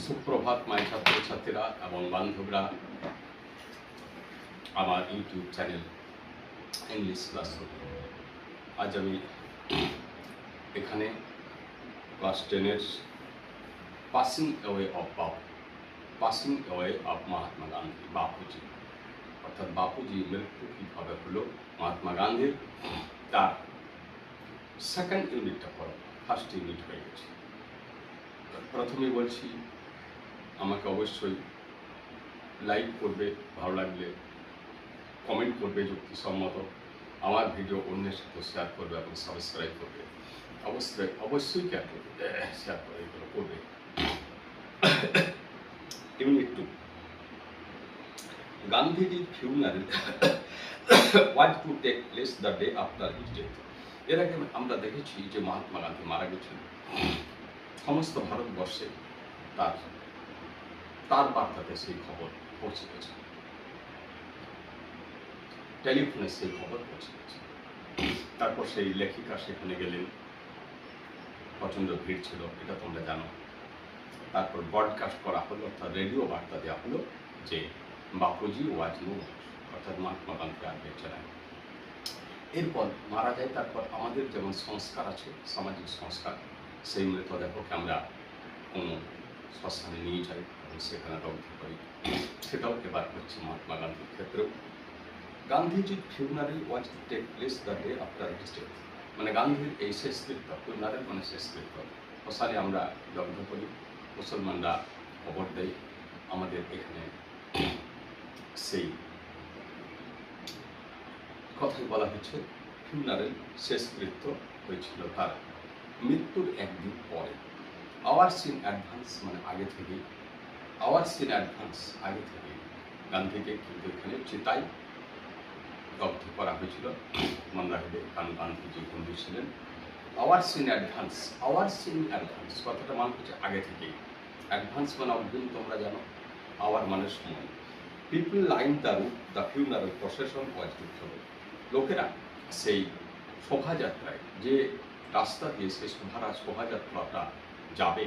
সুপ্রভাত মাই ছাত্রছাত্রীরা এবং বান্ধবরা, আমার ইউটিউব চ্যানেল ইংলিশ ক্লাসরুম। আজ আমি এখানে ক্লাস 10-এর passing away of Mahatma Gandhi, Bapuji, অর্থাৎ বাপুজি মৃত্যু কীভাবে হলো মহাত্মা গান্ধীর, তার সেকেন্ড ইউনিটটা পড়ো। ফার্স্ট ইউনিট হয়ে গেছে। প্রথমেই বলছি, আমাকে অবশ্যই লাইক করবে, ভালো লাগলে কমেন্ট করবে যুক্তিসম্মত, আমার ভিডিও অন্যের সাথে শেয়ার করবে এবং সাবস্ক্রাইব করবে। অবশ্যই শেয়ার করে এগুলো করবে। ইউনিট 2, গান্ধীজির funeral was to take place the day after his death. এর আগে আমরা দেখেছি যে মহাত্মা গান্ধী মারা গেছেন, সমস্ত ভারতবর্ষে তার বার্তাতে সেই খবর পৌঁছে গেছে, টেলিফোনে সেই খবর পৌঁছে গেছে। তারপর সেই লেখিকা সেখানে গেলেন, প্রচণ্ড ভিড় ছিল, এটা তোমরা জানো। তারপর ব্রডকাস্ট করা হলো, অর্থাৎ রেডিও বার্তা দেওয়া হলো যে বাপুজি ওয়াজ নো, অর্থাৎ মহাত্মা গান্ধী আর বেঁচে নাই। এরপর মারা যায়। তারপর আমাদের যেমন সংস্কার আছে, সামাজিক সংস্কার, সেই মৃতদেহকে আমরা কোনো শ্মশানে নিয়ে যাই এবং সেখানে দগ্ধ করি। সেটাও এবার হচ্ছে মহাত্মা গান্ধীর ক্ষেত্রেও। গান্ধীজির funeral was to take place the day after his death, মানে গান্ধীর এই শেষকৃত্য, ফিউনারেল মানে শেষকৃত্য, শ্মশানে আমরা দগ্ধ করি, মুসলমানরা খবর দেয়। আমাদের এখানে সেই কথাই বলা হচ্ছে ফিউনারেল শেষকৃত্য হয়েছিল তার মৃত্যুর একদিন পরে। আওয়ার্স ইন অ্যাডভান্স মানে আগে থেকে, আওয়ার্স ইন অ্যাডভান্স আগে থেকে গান্ধীকে কিন্তু এখানে চিতায় দগ্ধ করা হয়েছিল। মনে রাখবে, কারণ গান্ধীজি বন্ধু ছিলেন। Hours in advance, hours in advance কথাটা মানে হচ্ছে আগে থেকেই। অ্যাডভান্স মানে অগ্রিম, তোমরা জানো। আওয়ার মানে সময়। People line the route, the funeral procession was to follow. লোকেরা সেই শোভাযাত্রায়, যে রাস্তা দিয়ে সেই শোভাযাত্রাটা যাবে,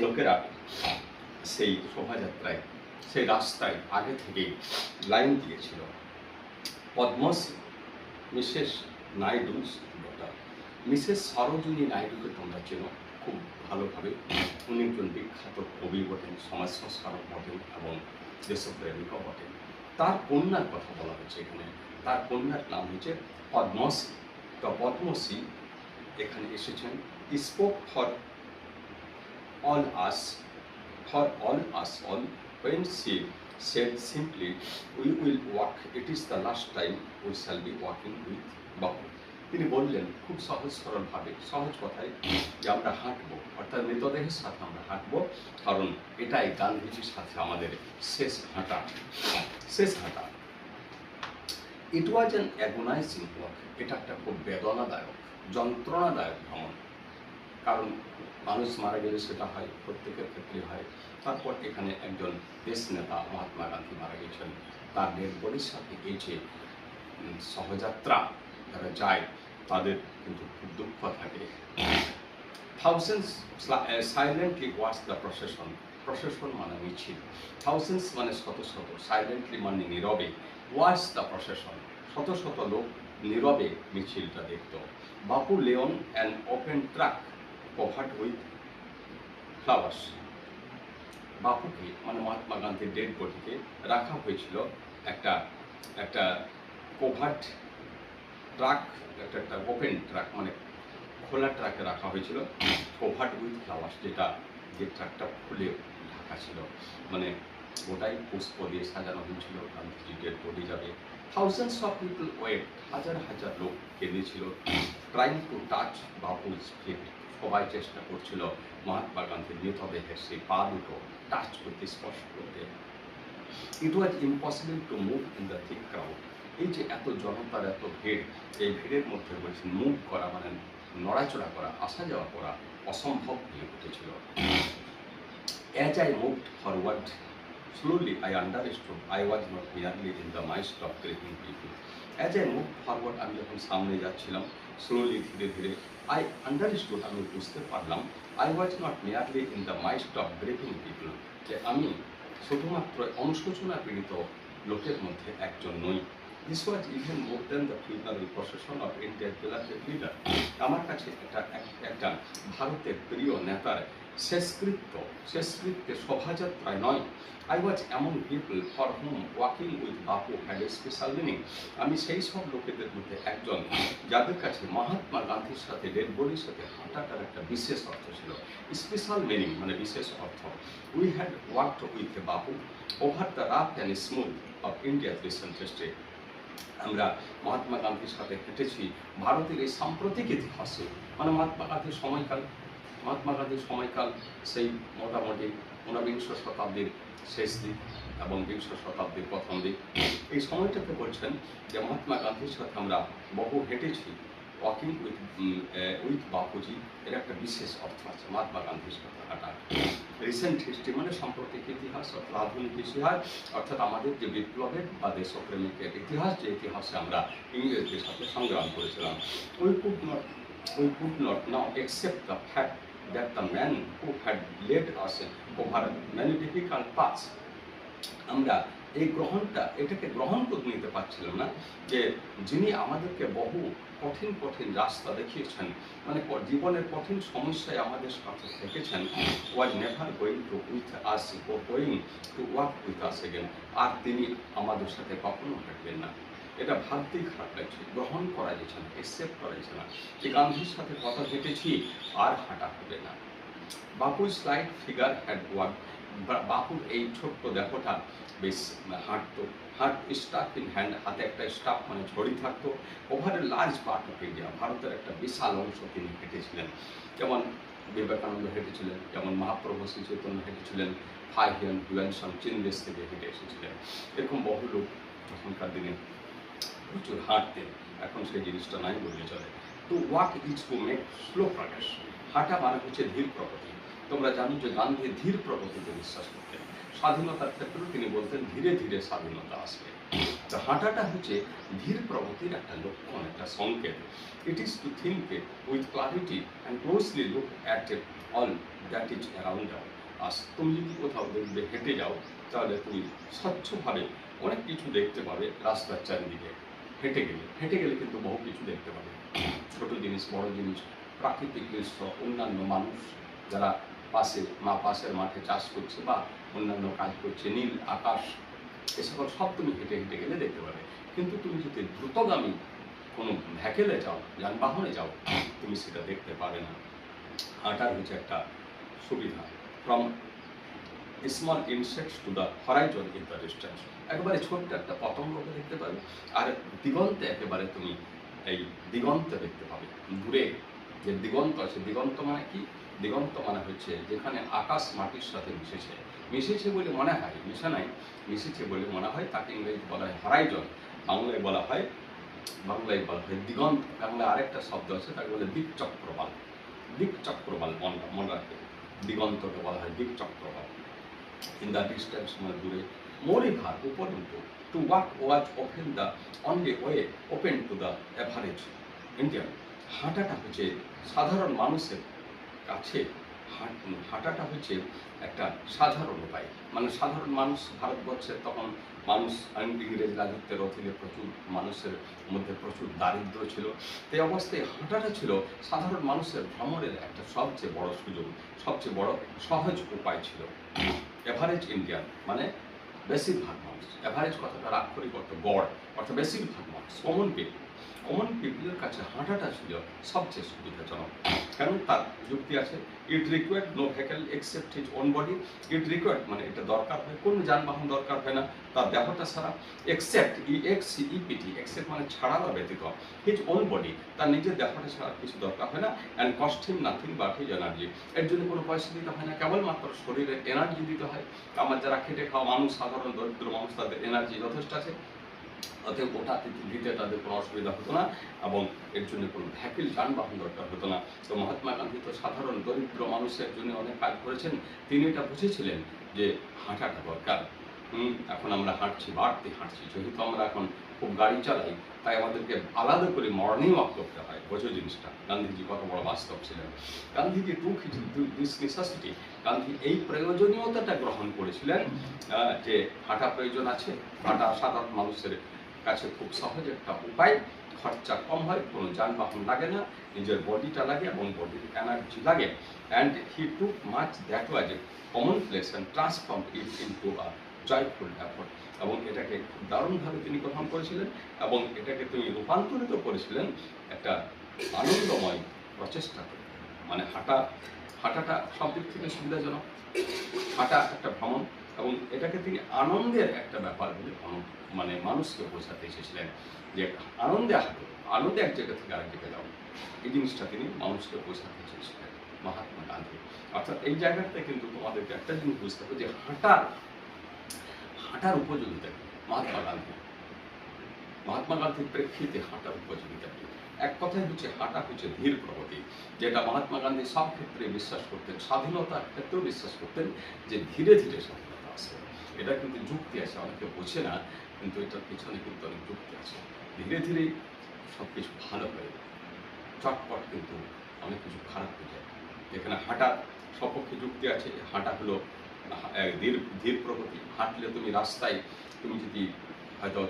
লোকেরা সেই শোভাযাত্রায়, সেই রাস্তায় আগে থেকেই লাইন দিয়েছিল। Padmashri Mrs Naidu's daughter, Mrs Sarojini নাইডুকে তোমরা চেনো খুব ভালোভাবে। উনি একজন বিখ্যাত কবি বটেন, সমাজ সংস্কারক বটেন এবং দেশপ্রেমিকও বটেন। তার কন্যার কথা বলা হয়েছে এখানে। তার কন্যার নাম হচ্ছে পদ্মশ্রী। তো পদ্মশ্রী এখানে এসেছেন। Spoke for all us, when she said simply, we will walk, it is the last time we shall be walking with Bapu. তিনি বললেন খুব সহজ সরলভাবে, সহজ কথায়, যে আমরা হাঁটবো, অর্থাৎ মৃতদেহের সাথে আমরা হাঁটবো, কারণ এটাই গান্ধীজির সাথে আমাদের শেষ হাঁটা। ইট ওয়াজ অ্যান অ্যাগোনাইজিং ওয়াক, এটা একটা খুব বেদনাদায়ক, যন্ত্রণাদায়ক ভ্রমণ। কারণ মানুষ মারা গেলে সেটা হয়, প্রত্যেকের ক্ষেত্রে হয়। তারপর এখানে একজন দেশ নেতা মহাত্মা গান্ধী মারা গেছেন, তার ডেড বডির সাথে এই যে শোভাযাত্রা যারা যায়, তাদের কিন্তু খুব দুঃখ থাকে। Thousands silently watch the procession, procession মানে মিছিল, থাউজেন্ডস মানে শত শত, সাইলেন্টলি মানে নীরবে, ওয়াচ দ্য প্রসেশন, শত শত লোক নীরবে মিছিলটা দেখত। Bapu lay on an open truck covered with flowers, বাপুকে মানে মহাত্মা গান্ধীর ডেড বডিকে রাখা হয়েছিল একটা কভার্ড ট্রাক, একটা ওপেন ট্রাক মানে খোলা ট্রাকে রাখা হয়েছিল, কভার্ড উইথ ফ্লাওয়ার্স, যে ট্রাকটা খুলে ঢাকা ছিল, মানে ওটাই পুষ্প দিয়ে সাজানো হয়েছিল। গান্ধীজি ডেড বডি যাবে। থাউজেন্ডস অফ পিপল ওয়েট, হাজার হাজার লোক কেঁদেছিল। Trying to touch Bapu's feet, সবাই চেষ্টা করছিল মহাত্মা গান্ধীর মৃতদেহের সেই পা দুটো টাচ করতে, স্পর্শ করতে। It was impossible to move in the thick crowd, এই যে এত জনতার এত ভিড়, এই ভিড়ের মধ্যে বলছেন মুভ করা মানে নড়াচড়া করা, আসা যাওয়া করা অসম্ভব হয়ে উঠেছিল। As I moved forward slowly I understood I was not merely in the midst of grieving people. As I moved forward, আমি যখন সামনে যাচ্ছিলাম, স্লোলি ধীরে ধীরে আই আন্ডারস্টুড, আমি বুঝতে পারলাম, I was not merely in the midst of breaking people, যে আমি শুধুমাত্র অনুশোচনা পীড়িত লোকের মধ্যে একজন নই। This was even more than the funeral procession of ইন্ডিয়ার বিলাভেড লিডার। আমার কাছে একটা ভারতের প্রিয় নেতার শেষকৃত্যে শোভাযাত্রায় নয়। আই ওয়াজ এমন people for hmm walking with Bapu had a special meaning. আমি সেই সব লোকেদের মধ্যে একজন যাদের কাছে মহাত্মা গান্ধীর সাথে ডেড বডির সাথে হাঁটাটার একটা বিশেষ অর্থ ছিল। স্পেশাল মিনিং মানে বিশেষ অর্থ। We had walked with a Bapu over the rough and smooth of ইন্ডিয়ার রিসেন্ট হিস্ট্রি। আমরা মহাত্মা গান্ধীর সাথে হেঁটেছি ভারতের এই সাম্প্রতিক ইতিহাসে, মানে মহাত্মা গান্ধীর সময়কাল সেই মোটামুটি ঊনবিংশ শতাব্দীর শেষ দিক এবং বিংশ শতাব্দীর প্রথম দিক। এই সময়টাতে বলছেন যে মহাত্মা গান্ধীর সাথে আমরা বহু হেঁটেছি। ওয়াকিং উইথ বাপুজি এর একটা বিশেষ অর্থ আছে মহাত্মা গান্ধীর সাথে হাঁটা। রিসেন্ট হিস্ট্রি মানে সাম্প্রতিক ইতিহাস অর্থাৎ আধুনিক ইতিহাস, অর্থাৎ আমাদের যে বিপ্লবের বা দেশপ্রেমিকের ইতিহাস, যে ইতিহাসে আমরা ইংরেজদের সাথে সংগ্রাম করেছিলাম। We could not now accept the fact that the man who had led us over many difficult paths, আমরা এটাকে গ্রহণ করে নিতে পারছিলাম না যে যিনি আমাদেরকে বহু কঠিন রাস্তা দেখিয়েছেন, মানে জীবনের কঠিন সমস্যায় আমাদের সাথে থেকেছেন, was never going to with us going to walk with us again, আর তিনি আমাদের সাথে কখনো হাঁটবেন না। এটা ভাবতেই খারাপ লাগছে, গ্রহণ করা যাচ্ছে না, অ্যাকসেপ্ট করা যাচ্ছে না যে গান্ধীর সাথে কথা হেঁটেছি আর হাঁটা হবে না। বাপুর স্লাইড ফিগার হ্যাড ওয়াক, বাপুর এই ছোট্ট দেহটা বেশ হাঁটতো, স্টাফ ইন হ্যান্ড, হাতে একটা স্টাফ মানে ঝড়ি থাকতো। Over a large part of India, ভারতের একটা বিশাল অংশ তিনি হেঁটেছিলেন। যেমন বিবেকানন্দ হেঁটেছিলেন, যেমন মহাপ্রভু শ্রী চৈতন্য হেঁটেছিলেন, ফাহিয়ান হুয়েনসাং চীন দেশ থেকে হেঁটে এসেছিলেন। এরকম বহু লোক তখনকার দিনে প্রচুর হাঁটতেন, এখন সেই জিনিসটা নাই বললে চলে। To walk is to make slow progress, হাঁটা মানে হচ্ছে ধীর প্রগতি। তোমরা জানো যে গান্ধী ধীর প্রগতিতে বিশ্বাস করতেন। স্বাধীনতার ক্ষেত্রেও তিনি বলতেন ধীরে ধীরে স্বাধীনতা আসবে। তো হাঁটাটা হচ্ছে ধীর প্রগতির একটা লক্ষণ, একটা সংকেত। It is to think with clarity and closely look at all that is around us. তুমি যদি কোথাও দেখবে হেঁটে যাও, তাহলে তুমি স্বচ্ছভাবে অনেক কিছু দেখতে পাবে রাস্তার চারিদিকে। হেঁটে গেলে কিন্তু বহু কিছু দেখতে পাবে, ছোট জিনিস, বড় জিনিস, প্রাকৃতিক দৃশ্য, অন্যান্য মানুষ যারা পাশের মাঠে চাষ করছে বা অন্যান্য কাজ করছে, নীল আকাশ, এসকল সব তুমি হেঁটে গেলে দেখতে পাবে। কিন্তু তুমি যদি দ্রুতগামী কোনো ভ্যাকেলে যাও, যানবাহনে যাও, তুমি সেটা দেখতে পাবে না। হাঁটার হচ্ছে একটা সুবিধা। From small insects to the Horizon in the distance, একেবারে ছোট্ট একটা পতঙ্গকে দেখতে পাবে, আর দিগন্তে একেবারে তুমি এই দিগন্ত দেখতে পাবে। দূরে যে দিগন্ত আছে, দিগন্ত মানে কি? দিগন্ত মানে হচ্ছে যেখানে আকাশ মাটির সাথে মিশেছে বলে মনে হয়, মিশেছে বলে মনে হয়, তাকে ইংরেজি বলা হয় হরাইজন, বাংলায় বলা হয় দিগন্ত। বাংলায় আরেকটা শব্দ আছে, তাকে বলে দিকচক্রবাল। মনে রাখবে, দিগন্তকে বলা হয় দিকচক্রবাল। ইন দ্য ডিস্টেন্স মানে দূরে। মোরিভার উপরন্তু, to walk was open the only way open to the average Indian. হাঁটাটা হচ্ছে সাধারণ মানুষের কাছে, হাঁটাটা হচ্ছে একটা সাধারণ উপায়। মানে সাধারণ মানুষ, ভারতবর্ষের তখন মানুষ ইংরেজ রাজত্বের অধীনে প্রচুর মানুষের মধ্যে প্রচুর দারিদ্র ছিল। এই অবস্থায় হাঁটাটা ছিল সাধারণ মানুষের ভ্রমণের একটা সবচেয়ে বড় সুযোগ, সবচেয়ে বড় সহজ উপায় ছিল। এভারেজ ইন্ডিয়ান মানে বেশিরভাগ মানুষ, এভারেজ কথাটা আক্ষরিক অর্থ গড়, অর্থাৎ বেশিরভাগ মানুষ, কমন পিপলের কাছে হাঁটাটা ছিল সবচেয়ে সুবিধাজনক। কারণ তার যুক্তি আছে, it required no vehicle except his own body. It required মানে এটা দরকার হয়, কোনো যানবাহন দরকার হয় না তার দেহটা ছাড়া। এক্সেপ্ট EXCEPT, এক্সেপ্ট মানে ছাড়া বা ব্যতীত, হিজ ওন বডি তার নিজের দেহটা ছাড়া কিছু দরকার হয় না। And cost him nothing but his energy, এর জন্য কোনো পয়সা দিতে হয় না, কেবলমাত্র শরীরের এনার্জি দিতে হয়। আমার যারা খেটে খাওয়া মানুষ, সাধারণ দরিদ্র মানুষ, তাদের এনার্জি যথেষ্ট আছে, অতএব ওটা দিতে তাদের কোনো অসুবিধা হতো না, এবং এর জন্য কোনো ভ্যাকিল যানবাহন দরকার হতো না। তো মহাত্মা গান্ধী তো সাধারণ দরিদ্র মানুষের জন্য অনেক কাজ করেছেন। তিনি এটা বুঝেছিলেন যে হাঁটাটা দরকার। এখন আমরা হাঁটছি, বাড়তে হাঁটছি, যেহেতু আমরা এখন খুব গাড়ি চালাই, তাই আমাদেরকে আলাদা করে মর্নিং ওয়াক করতে হয়। বোঝো জিনিসটা, গান্ধীজি কত বড় বাস্তব ছিলেন। গান্ধীজি টুক দিস নেসেসিটি, গান্ধী এই প্রয়োজনীয়তাটা গ্রহণ করেছিলেন যে হাঁটা প্রয়োজন আছে, হাঁটা সাধারণ মানুষের কাছে খুব সহজ একটা উপায়, খরচা কম হয়, কোনো যানবাহন লাগে না, নিজের বডিটা লাগে এবং বডির এনার্জি লাগে। And he took much that was a common place and transform it into a joyful effort. এবং এটাকে খুব দারুণভাবে তিনি গ্রহণ করেছিলেন এবং এটাকে তিনি রূপান্তরিত করেছিলেন একটা আনন্দময় প্রচেষ্টা করে। মানে হাঁটাটা সব দিক থেকে সুবিধাজনক, হাঁটা একটা ভ্রমণ, এবং এটাকে তিনি আনন্দের একটা ব্যাপার বলে মানে মানুষকে বোঝাতে এসেছিলেন যে আনন্দে হাঁটো, আনন্দে এক জায়গা থেকে আরেক জায়গায় যাও। এই জিনিসটা তিনি মানুষকে বোঝাতে চেয়েছিলেন মহাত্মা গান্ধী। অর্থাৎ এই জায়গাতে কিন্তু তোমাদেরকে একটা জিনিস বুঝতে হবে যে হাঁটার উপযোগিতা কি। মহাত্মা গান্ধীর প্রেক্ষিতে হাঁটার উপযোগিতা কি? এক কথায় হচ্ছে হাঁটা হচ্ছে ধীর প্রগতি, যেটা মহাত্মা গান্ধী সব ক্ষেত্রে বিশ্বাস করতেন। স্বাধীনতার ক্ষেত্রেও বিশ্বাস করতেন যে ধীরে ধীরে স্বাধীনতা আসবে। এটা কিন্তু যুক্তি আছে, অনেকে বোঝে না, কিন্তু এটার পিছনে কিন্তু অনেক যুক্তি আছে। ধীরে ধীরেই সব কিছু ভালো হয়ে যায়, চটপট কিন্তু অনেক কিছু খারাপ হয়ে যায়। এখানে হাঁটার সপক্ষে যুক্তি আছে। হাঁটা হলো ধীর প্রগতি। হাঁটলে তুমি রাস্তায়, তুমি যদি হয়তো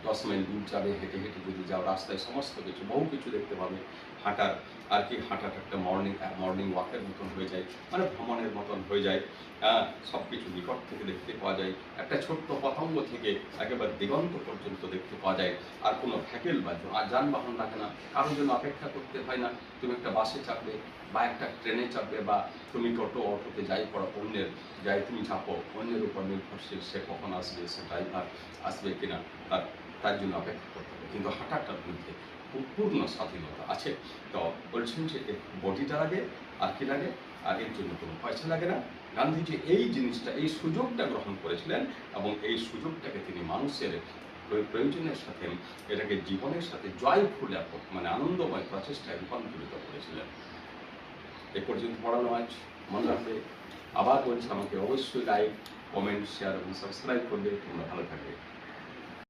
10 মাইল দূর যাবে, হেঁটে হেঁটে যদি যাও, রাস্তায় সমস্ত কিছু বহু কিছু দেখতে পাবে। হাঁটাটা একটা মর্নিং ওয়াকের মতন হয়ে যায়, মানে ভ্রমণের মতন হয়ে যায়। সব কিছু নিকট থেকে দেখতে পাওয়া যায়, একটা ছোট্ট পতঙ্গ থেকে একেবারে দিগন্ত পর্যন্ত দেখতে পাওয়া যায়। আর কোনো ভ্যাকেল বা যানবাহন লাগে না, কারোর জন্য অপেক্ষা করতে হয় না। তুমি একটা বাসে চাপবে বা একটা ট্রেনে চাপবে বা তুমি অটোতে যাই পড়ো, তুমি চাপো, অন্যের উপর নির্ভরশীল, সে কখন আসবে, সে ড্রাইভার আসবে কিনা তার জন্য অপেক্ষা করতে হবে। কিন্তু হাঁটাটার মধ্যে পূর্ণ স্বাধীনতা আছে। তো বলছেন যে বডিটা লাগে, আর কি লাগে, আর এর জন্য কোনো পয়সা লাগে না। গান্ধীজি এই জিনিসটা, এই সুযোগটা গ্রহণ করেছিলেন এবং এই সুযোগটাকে তিনি মানুষের প্রয়োজনের সাথে, এটাকে জীবনের সাথে জয়ফুল এফোর্ট, মানে আনন্দময় প্রচেষ্টায় রূপান্তরিত করেছিলেন। এ পর্যন্ত পড়ানো আজ মনে রাখবে। আবার বলছি, আমাকে অবশ্যই লাইক, কমেন্ট, শেয়ার এবং সাবস্ক্রাইব করবে। তোমরা ভালো থাকবে।